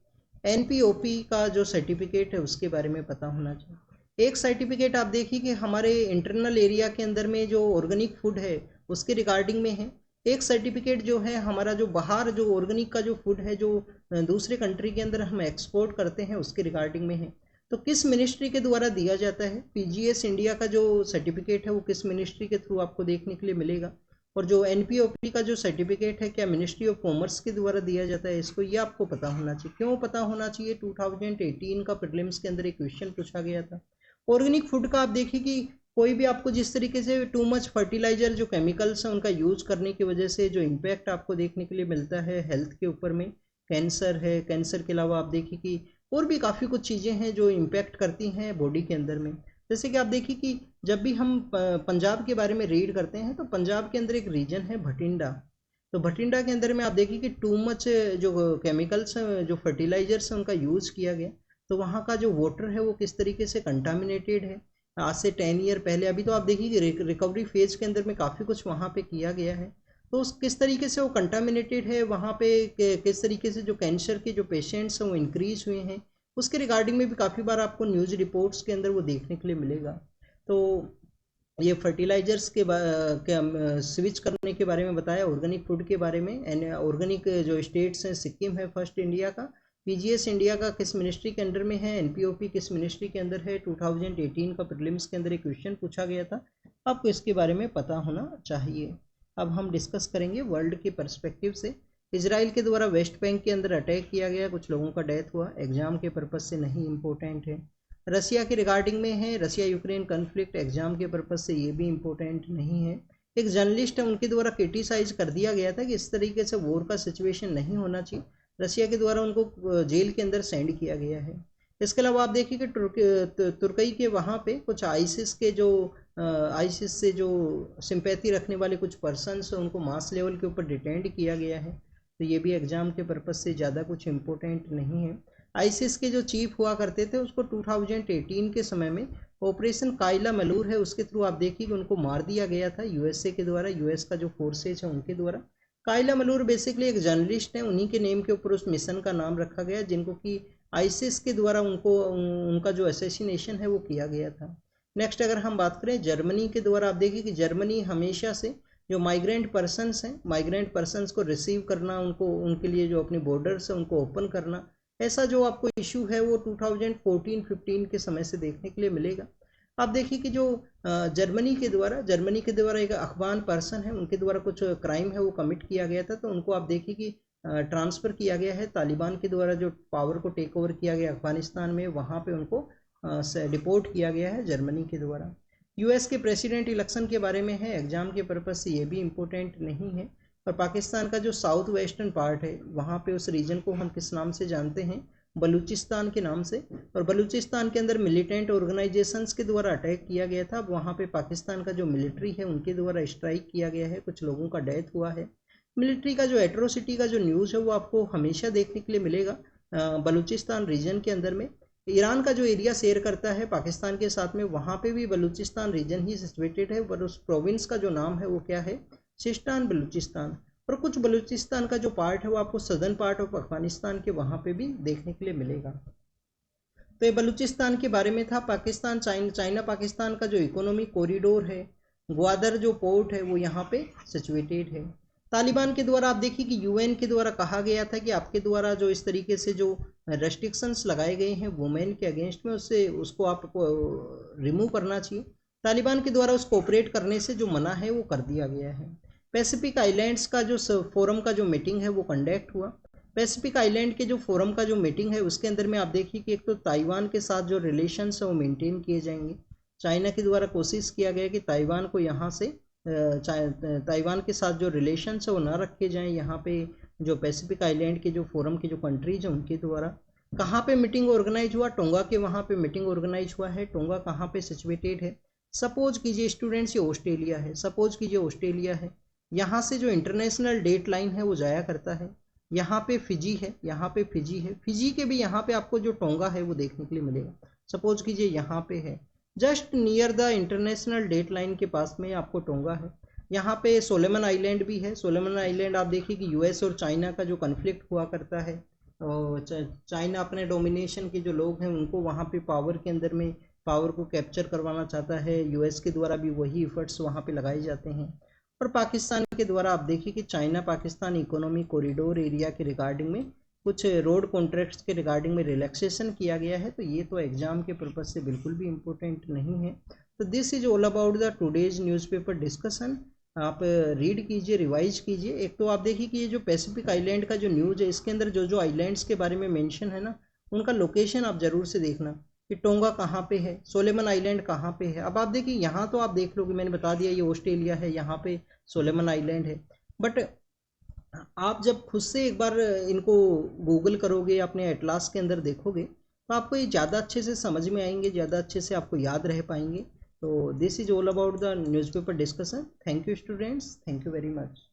एनपीओपी का जो सर्टिफिकेट है उसके बारे में पता होना चाहिए। एक सर्टिफिकेट आप देखिए कि हमारे इंटरनल एरिया के अंदर में जो ऑर्गेनिक फूड है उसके रिगार्डिंग में है। एक सर्टिफिकेट जो है हमारा जो बाहर जो ऑर्गेनिक का जो फूड है जो दूसरे कंट्री के अंदर हम एक्सपोर्ट करते हैं उसके रिगार्डिंग में है। तो किस मिनिस्ट्री के द्वारा दिया जाता है? पीजीएस इंडिया का जो सर्टिफिकेट है वो किस मिनिस्ट्री के थ्रू आपको देखने के लिए मिलेगा? और जो एनपीओपी का जो सर्टिफिकेट है क्या मिनिस्ट्री ऑफ कॉमर्स के द्वारा दिया जाता है? इसको ये आपको पता होना चाहिए। क्यों पता होना चाहिए? 2018 का प्रीलिम्स के अंदर एक क्वेश्चन पूछा गया था। ऑर्गेनिक फूड का आप देखिए कि कोई भी आपको जिस तरीके से टू मच फर्टिलाइजर जो केमिकल्स हैं उनका यूज करने की वजह से जो इम्पैक्ट आपको देखने के लिए मिलता है हेल्थ के ऊपर में, कैंसर है, कैंसर के अलावा आप देखिए कि और भी काफ़ी कुछ चीज़ें हैं जो इम्पैक्ट करती हैं बॉडी के अंदर में। जैसे कि आप देखिए कि जब भी हम पंजाब के बारे में रीड करते हैं तो पंजाब के अंदर एक रीजन है भटिंडा। तो भटिंडा के अंदर में आप देखिए कि टू मच जो केमिकल्स हैं, जो फर्टिलाइजर्स हैं, उनका यूज़ किया गया। तो वहाँ का जो वाटर है वो किस तरीके से कंटामिनेटेड है आज से 10 ईयर पहले। अभी तो आप देखिए कि रिकवरी फेज के अंदर में काफ़ी कुछ वहाँ पे किया गया है। तो उस किस तरीके से वो कंटामिनेटेड है वहाँ पे, किस तरीके से जो कैंसर के जो पेशेंट्स हैं वो इंक्रीज हुए हैं, उसके रिगार्डिंग में भी काफ़ी बार आपको न्यूज़ रिपोर्ट्स के अंदर वो देखने के लिए मिलेगा। तो ये फर्टिलाइजर्स के स्विच करने के बारे में बताया, ऑर्गेनिक फूड के बारे में। एंड ऑर्गेनिक जो स्टेट्स हैं, सिक्किम है फर्स्ट इंडिया का, पीजीएस इंडिया का किस मिनिस्ट्री के अंडर में है, एनपीओपी किस मिनिस्ट्री के अंदर है। 2018 का प्रीलिम्स के अंदर एक क्वेश्चन पूछा गया था, आपको इसके बारे में पता होना चाहिए। अब हम डिस्कस करेंगे वर्ल्ड के पर्सपेक्टिव से। इसराइल के द्वारा वेस्ट बैंक के अंदर अटैक किया गया, कुछ लोगों का डेथ हुआ, एग्जाम के पर्पज़ से नहीं इम्पोर्टेंट है। रसिया के रिगार्डिंग में है, रसिया यूक्रेन कन्फ्लिक्ट, एग्जाम के पर्पज़ से ये भी इम्पोर्टेंट नहीं है। एक जर्नलिस्ट है उनके द्वारा क्रिटिसाइज कर दिया गया था कि इस तरीके से वॉर का सिचुएशन नहीं होना चाहिए, रसिया के द्वारा उनको जेल के अंदर सेंड किया गया है। इसके अलावा आप देखिए कि तुर्की के वहाँ पे कुछ आईसिस के जो आईसिस से जो सिंपैथी रखने वाले कुछ पर्सनस उनको मास लेवल के ऊपर डिटेंड किया गया है। तो ये भी एग्ज़ाम के पर्पज़ से ज़्यादा कुछ इम्पोर्टेंट नहीं है। आईसिस के जो चीफ हुआ करते थे उसको 2018 के समय में ऑपरेशन कायला मलूर है उसके थ्रू आप देखिए कि उनको मार दिया गया था यूएसए के द्वारा, यूएस का जो फोर्सेज है उनके द्वारा। कायला मलूर बेसिकली एक जर्नलिस्ट है, उन्हीं के नेम के ऊपर उस मिशन का नाम रखा गया जिनको कि आईसिस के द्वारा उनको उनका जो असैसिनेशन है वो किया गया था। नेक्स्ट अगर हम बात करें जर्मनी के द्वारा, आप देखिए कि जर्मनी हमेशा से जो माइग्रेंट पर्सनस हैं, माइग्रेंट पर्सनस को रिसीव करना, उनको उनके लिए जो अपनी बॉर्डर्स है उनको ओपन करना, ऐसा जो आपको इशू है वो 2014-15 के समय से देखने के लिए मिलेगा। आप देखिए कि जो जर्मनी के द्वारा एक अफगान पर्सन है उनके द्वारा कुछ क्राइम है वो कमिट किया गया था, तो उनको आप देखिए कि ट्रांसफ़र किया गया है तालिबान के द्वारा, जो पावर को टेक ओवर किया गया अफगानिस्तान में, वहाँ पे उनको डिपोर्ट किया गया है जर्मनी के द्वारा। यूएस के प्रेसिडेंट इलेक्शन के बारे में है, एग्जाम के पर्पज़ से ये भी इम्पोर्टेंट नहीं है। और पाकिस्तान का जो साउथ वेस्टर्न पार्ट है वहाँ पे उस रीजन को हम किस नाम से जानते हैं? बलूचिस्तान के नाम से। और बलूचिस्तान के अंदर मिलिटेंट ऑर्गेनाइजेशंस के द्वारा अटैक किया गया था, अब वहाँ पे पाकिस्तान का जो मिलिट्री है उनके द्वारा स्ट्राइक किया गया है, कुछ लोगों का डेथ हुआ है। मिलिट्री का जो एट्रोसिटी का जो न्यूज़ है वो आपको हमेशा देखने के लिए मिलेगा, बलूचिस्तान रीजन के अंदर में। ईरान का जो एरिया शेयर करता है पाकिस्तान के साथ में, वहाँ पे भी बलूचिस्तान रीजन ही सिचुएटेड है, पर उस प्रोविंस का जो नाम है वो क्या है, सिस्तान बलूचिस्तान। और कुछ बलूचिस्तान का जो पार्ट है वो आपको सदर्न पार्ट ऑफ अफगानिस्तान के वहाँ पे भी देखने के लिए मिलेगा। तो ये बलूचिस्तान के बारे में था। पाकिस्तान चाइना पाकिस्तान का जो इकोनॉमिक कॉरिडोर है, ग्वादर जो पोर्ट है वो यहाँ पे सिचुएटेड है। तालिबान के द्वारा आप देखिए कि यूएन के द्वारा कहा गया था कि आपके द्वारा जो इस तरीके से जो रेस्ट्रिक्शंस लगाए गए हैं वुमेन के अगेंस्ट में, उसको आपको रिमूव करना चाहिए। तालिबान के द्वारा उसको ऑपरेट करने से जो मना है वो कर दिया गया है। पैसिफिक आइलैंड्स का जो फोरम का जो मीटिंग है वो कंडक्ट हुआ। पैसिफिक आइलैंड के जो फोरम का जो मीटिंग है उसके अंदर में आप देखिए कि एक तो ताइवान के साथ जो रिलेशंस है वो मेंटेन किए जाएंगे। चाइना के द्वारा कोशिश किया गया कि ताइवान को यहाँ से ताइवान के साथ जो रिलेशंस है वो ना रखे जाएं। यहाँ पे जो पैसिफिक आइलैंड के जो फोरम के जो कंट्रीज हैं उनके द्वारा कहाँ पे मीटिंग ऑर्गेनाइज हुआ, टोंगा के वहाँ पे मीटिंग ऑर्गेनाइज हुआ है। टोंगा कहाँ पे सिचुएटेड है, सपोज कीजिए स्टूडेंट्स ये ऑस्ट्रेलिया है, सपोज कीजिए ऑस्ट्रेलिया है। यहाँ से जो इंटरनेशनल डेट लाइन है वो जाया करता है। यहाँ पे फिजी है, यहाँ पे फिजी है, फिजी के भी यहाँ पे आपको जो टोंगा है वो देखने के लिए मिलेगा। सपोज कीजिए यहाँ पे है, just near the international date line के पास में आपको टोंगा है। यहाँ पे सोलेमन आइलैंड भी है। सोलेमन आइलैंड आप देखिए कि यूएस और चाइना का जो कन्फ्लिक्ट हुआ करता है, और चाइना अपने डोमिनेशन के जो लोग हैं उनको वहाँ पे पावर के अंदर में पावर को कैप्चर करवाना चाहता है। यूएस के द्वारा भी वही एफर्ट्स वहाँ पे लगाए जाते हैं। और पाकिस्तान के द्वारा आप देखिए कि China Pakistan economic corridor area के रिगार्डिंग में कुछ रोड कॉन्ट्रैक्ट्स के रिगार्डिंग में रिलैक्सेशन किया गया है। तो ये तो एग्जाम के पर्पज से बिल्कुल भी इम्पोर्टेंट नहीं है। तो this is all about the today's newspaper discussion. आप रीड कीजिए, रिवाइज कीजिए। एक तो आप देखिए कि ये जो पैसिफिक आइलैंड का जो न्यूज़ है इसके अंदर जो जो आइलैंड्स के बारे में मेंशन है ना, उनका लोकेशन आप ज़रूर से देखना कि टोंगा कहाँ पे है, सोलेमन आइलैंड कहाँ पे है। अब आप देखिए यहाँ तो आप देख लोगे, मैंने बता दिया ये ऑस्ट्रेलिया है, यहाँ पे सोलेमन आइलैंड है। बट आप जब खुद से एक बार इनको गूगल करोगे, अपने एटलास के अंदर देखोगे, तो आपको ये ज़्यादा अच्छे से समझ में आएंगे, ज़्यादा अच्छे से आपको याद रह पाएंगे। तो this is all about the newspaper discussion. Thank you students, thank you very much.